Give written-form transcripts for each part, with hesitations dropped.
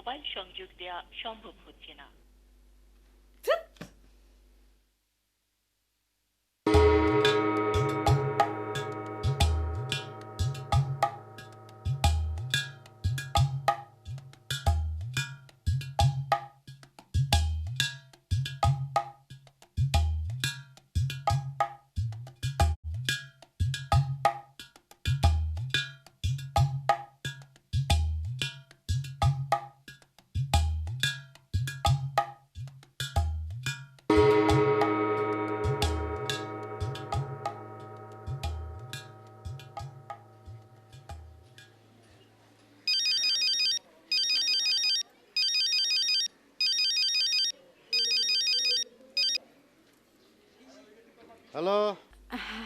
Mobile সংযোগ দেওয়া সম্ভব হচ্ছে না। হ্যালো।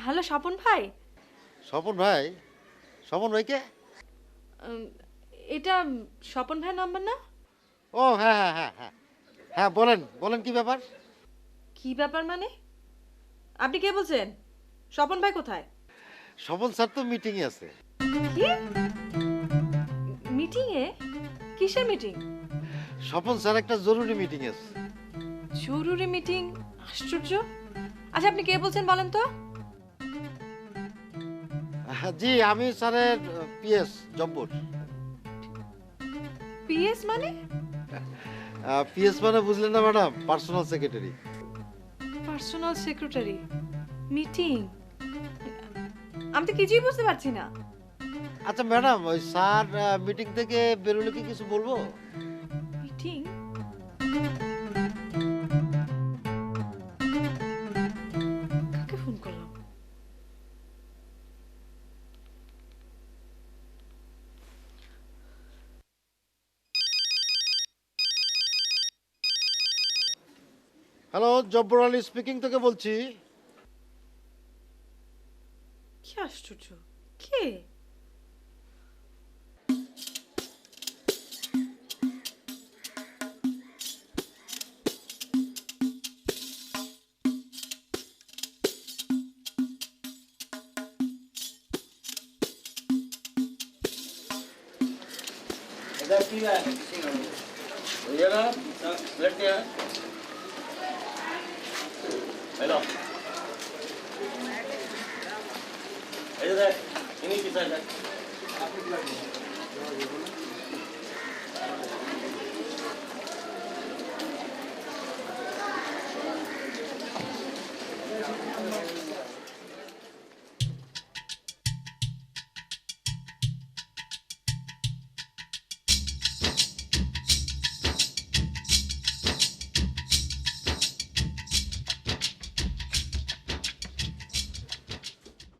হ্যালো স্বপন ভাই। স্বপন ভাই? স্বপন ভাই কে? উম, এটা স্বপন ভাইয়ের নাম্বার না? ও হ্যাঁ হ্যাঁ হ্যাঁ হ্যাঁ হ্যাঁ, বলেন বলেন, কি ব্যাপার? কি ব্যাপার মানে? আপনি কে বলছেন? স্বপন ভাই কোথায়? স্বপন স্যার তো মিটিংয়ে আছে। কি? মিটিং এ? কিসের মিটিং? স্বপন স্যার একটা জরুরি মিটিং আছে। জরুরি মিটিং? আশ্চর্য। আচ্ছা আপনি কে বলছেন বলেন তো? জি, আমি স্যারের পিএস জব্বর। পিএস মানে? পিএস মানে বুঝলেন না madam? Personal secretary. Personal secretary. Meeting? আমি তো কিছুই বুঝতে পারছি না। আচ্ছা ম্যাডাম, ওই স্যার মিটিং থেকে বেরোলে কি কিছু বলবো? মিটিং? কাকে ফোন করলাম? হ্যালো, জব্বর আলী স্পিকিং থেকে বলছি। কি আশ্চর্য। কে? इधर ठीक है ये ना लेट गया हेलो इधर इन्हीं की साइड है